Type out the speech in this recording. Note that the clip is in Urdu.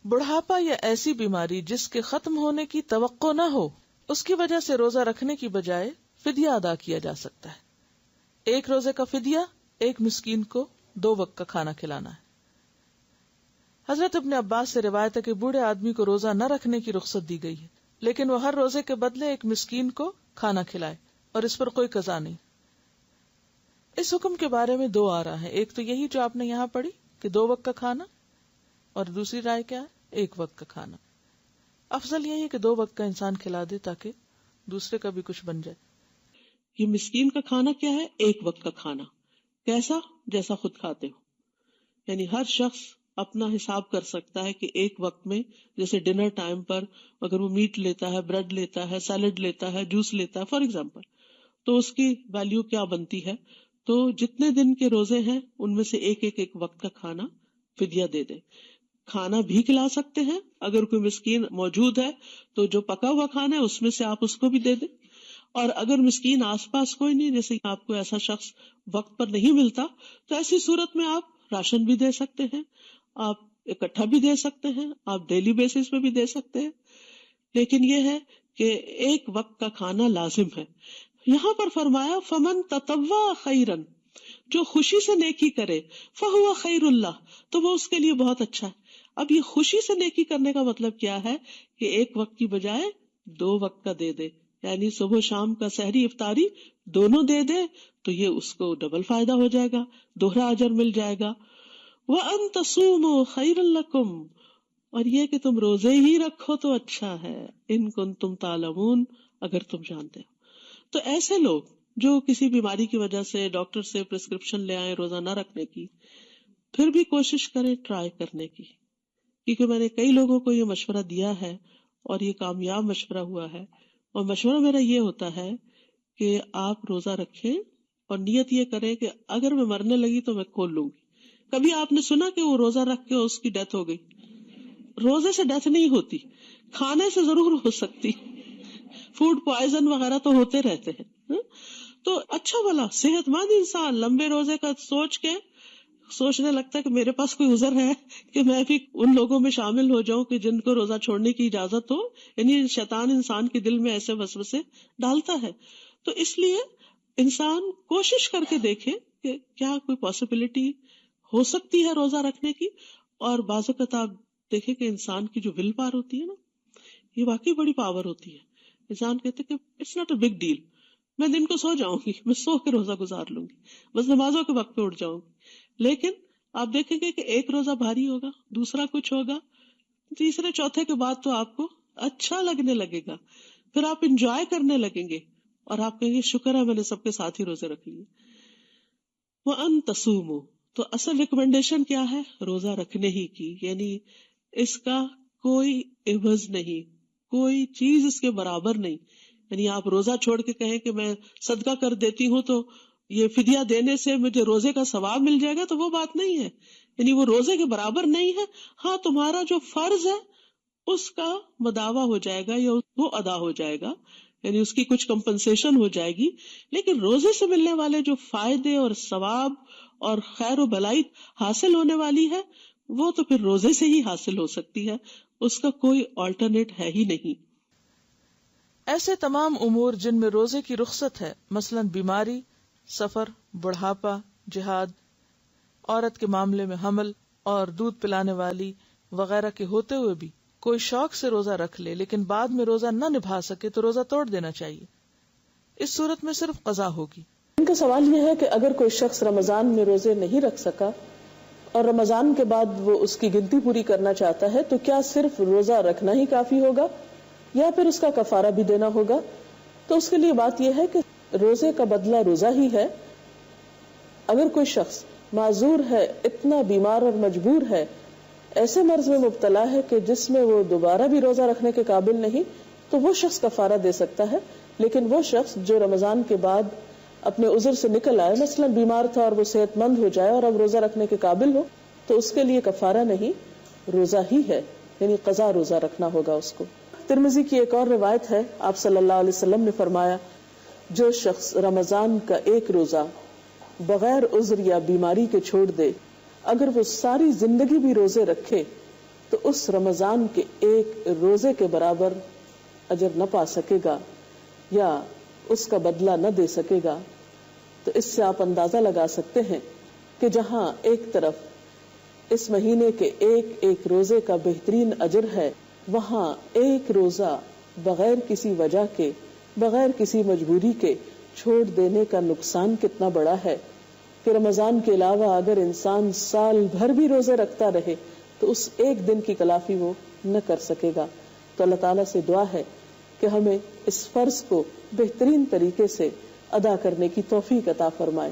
بڑھاپا یا ایسی بیماری جس کے ختم ہونے کی توقع نہ ہو، اس کی وجہ سے روزہ رکھنے کی بجائے فدیہ ادا کیا جا سکتا ہے۔ ایک روزے کا فدیہ ایک مسکین کو 2 وقت کا کھانا کھلانا ہے۔ حضرت ابن عباس سے روایت ہے کہ بوڑھے آدمی کو روزہ نہ رکھنے کی رخصت دی گئی ہے، لیکن وہ ہر روزے کے بدلے ایک مسکین کو کھانا کھلائے اور اس پر کوئی قضا نہیں۔ اس حکم کے بارے میں 2 آراء ہیں، ایک تو یہی جو آپ نے یہاں پڑھی کہ 2 وقت کا کھانا، اور دوسری رائے کیا ہے؟ 1 وقت کا کھانا۔ افضل یہی ہے کہ 2 وقت کا انسان کھلا دے تاکہ دوسرے کا بھی کچھ بن جائے۔ یہ مسکین کا کھانا کیا ہے؟ 1 وقت کا کھانا۔ کیسا؟ جیسا خود کھاتے ہو، یعنی ہر شخص اپنا حساب کر سکتا ہے کہ 1 وقت میں، جیسے ڈنر ٹائم پر اگر وہ میٹ لیتا ہے، بریڈ لیتا ہے، سیلڈ لیتا ہے، جوس لیتا ہے فار ایگزامپل، تو اس کی ویلیو کیا بنتی ہے؟ تو جتنے دن کے روزے ہیں ان میں سے ایک وقت کا کھانا فدیہ دے دے۔ کھانا بھی کھلا سکتے ہیں، اگر کوئی مسکین موجود ہے تو جو پکا ہوا کھانا ہے اس میں سے آپ اس کو بھی دے دیں، اور اگر مسکین آس پاس کوئی نہیں، جیسے آپ کو ایسا شخص وقت پر نہیں ملتا، تو ایسی صورت میں آپ راشن بھی دے سکتے ہیں، آپ اکٹھا بھی دے سکتے ہیں، آپ ڈیلی بیسس پہ بھی دے سکتے ہیں، لیکن یہ ہے کہ 1 وقت کا کھانا لازم ہے۔ یہاں پر فرمایا فمن تطوع خیرن، جو خوشی سے نیکی کرے، فہو خیر اللہ، تو وہ اس کے لیے بہت اچھا ہے۔ اب یہ خوشی سے نیکی کرنے کا مطلب کیا ہے کہ 1 وقت کی بجائے 2 وقت کا دے دے، یعنی صبح شام کا سحری افطاری دونوں دے دے، تو یہ اس کو ڈبل فائدہ ہو جائے گا، دوہرا اجر مل جائے گا۔ وَأَن تَصُومُوا خَيْرٌ لَكُمْ، اور یہ کہ تم روزے ہی رکھو تو اچھا ہے، ان کنتم تعلمون، اگر تم جانتے ہو۔ تو ایسے لوگ جو کسی بیماری کی وجہ سے ڈاکٹر سے پرسکرپشن لے آئے روزہ نہ رکھنے کی، پھر بھی کوشش کریں ٹرائی کرنے کی، کیونکہ میں نے کئی لوگوں کو یہ مشورہ دیا ہے اور یہ کامیاب مشورہ ہوا ہے۔ اور مشورہ میرا یہ ہوتا ہے کہ آپ روزہ رکھیں اور نیت یہ کریں کہ اگر میں مرنے لگی تو میں کھول لوں گی۔ کبھی آپ نے سنا کہ وہ روزہ رکھ کے اس کی ڈیتھ ہو گئی؟ روزے سے ڈیتھ نہیں ہوتی، کھانے سے ضرور ہو سکتی، فوڈ پوائزن وغیرہ تو ہوتے رہتے ہیں۔ تو اچھا بھلا صحت مند انسان لمبے روزے کا سوچ کے سوچنے لگتا ہے کہ میرے پاس کوئی عذر ہے کہ میں بھی ان لوگوں میں شامل ہو جاؤں کہ جن کو روزہ چھوڑنے کی اجازت ہو، یعنی شیطان انسان کے دل میں ایسے وسوسے ڈالتا ہے۔ تو اس لیے انسان کوشش کر کے دیکھے کہ کیا کوئی پاسبلٹی ہو سکتی ہے روزہ رکھنے کی۔ اور بعض اوقات آپ دیکھیں کہ انسان کی جو ول پاور ہوتی ہے نا، یہ واقعی بڑی پاور ہوتی ہے۔ انسان کہتے کہ it's not a big deal, میں دن کو سو جاؤں گی، میں سو کے روزہ گزار لوں گی، بس نمازوں کے وقت پہ اٹھ جاؤں گی۔ لیکن آپ دیکھیں گے کہ ایک روزہ بھاری ہوگا، دوسرا کچھ ہوگا، تیسرے چوتھے کے بعد تو آپ کو اچھا لگنے لگے گا، پھر آپ انجوائے کرنے لگیں گے اور آپ کہیں گے شکر ہے میں نے سب کے ساتھ ہی روزے رکھ لیے۔ وَأَن تَصُومُوا، تو اصل ریکمنڈیشن کیا ہے؟ روزہ رکھنے ہی کی، یعنی اس کا کوئی عوض نہیں، کوئی چیز اس کے برابر نہیں۔ یعنی آپ روزہ چھوڑ کے کہیں کہ میں صدقہ کر دیتی ہوں تو یہ فدیہ دینے سے مجھے روزے کا ثواب مل جائے گا، تو وہ بات نہیں ہے، یعنی وہ روزے کے برابر نہیں ہے۔ ہاں تمہارا جو فرض ہے اس کا مداوع ہو جائے گا یا وہ ادا ہو جائے گا، یعنی اس کی کچھ کمپنسیشن ہو جائے گی، لیکن روزے سے ملنے والے جو فائدے اور ثواب اور خیر و بھلائی حاصل ہونے والی ہے وہ تو پھر روزے سے ہی حاصل ہو سکتی ہے، اس کا کوئی آلٹرنیٹ ہے ہی نہیں۔ ایسے تمام امور جن میں روزے کی رخصت ہے، مثلا بیماری، سفر، بڑھاپا، جہاد، عورت کے معاملے میں حمل اور دودھ پلانے والی وغیرہ کے ہوتے ہوئے بھی کوئی شوق سے روزہ رکھ لے لیکن بعد میں روزہ نہ نبھا سکے تو روزہ توڑ دینا چاہیے۔ اس صورت میں صرف قضا ہوگی۔ ان کا سوال یہ ہے کہ اگر کوئی شخص رمضان میں روزے نہیں رکھ سکا اور رمضان کے بعد وہ اس کی گنتی پوری کرنا چاہتا ہے تو کیا صرف روزہ رکھنا ہی کافی ہوگا یا پھر اس کا کفارہ بھی دینا ہوگا؟ تو اس کے لیے بات یہ ہے کہ روزے کا بدلہ روزہ ہی ہے۔ اگر کوئی شخص معذور ہے، اتنا بیمار اور مجبور ہے، ایسے مرض میں مبتلا ہے کہ جس میں وہ دوبارہ بھی روزہ رکھنے کے قابل نہیں، تو وہ شخص کفارہ دے سکتا ہے۔ لیکن وہ شخص جو رمضان کے بعد اپنے عذر سے نکل آئے، مثلا بیمار تھا اور وہ صحت مند ہو جائے اور اب روزہ رکھنے کے قابل ہو، تو اس کے لیے کفارہ نہیں، روزہ ہی ہے، یعنی قضا روزہ رکھنا ہوگا اس کو۔ ترمذی کی ایک اور روایت ہے، آپ صلی اللہ علیہ وسلم نے فرمایا جو شخص رمضان کا ایک روزہ بغیر عذر یا بیماری کے چھوڑ دے، اگر وہ ساری زندگی بھی روزے رکھے تو اس رمضان کے ایک روزے کے برابر اجر نہ پا سکے گا یا اس کا بدلہ نہ دے سکے گا. تو اس سے آپ اندازہ لگا سکتے ہیں کہ جہاں ایک طرف اس مہینے کے ایک ایک روزے کا بہترین اجر ہے، وہاں ایک روزہ بغیر کسی وجہ کے، بغیر کسی مجبوری کے چھوڑ دینے کا نقصان کتنا بڑا ہے کہ رمضان کے علاوہ اگر انسان سال بھر بھی روزے رکھتا رہے تو اس ایک دن کی تلافی وہ نہ کر سکے گا. تو اللہ تعالیٰ سے دعا ہے کہ ہمیں اس فرض کو بہترین طریقے سے ادا کرنے کی توفیق عطا فرمائے.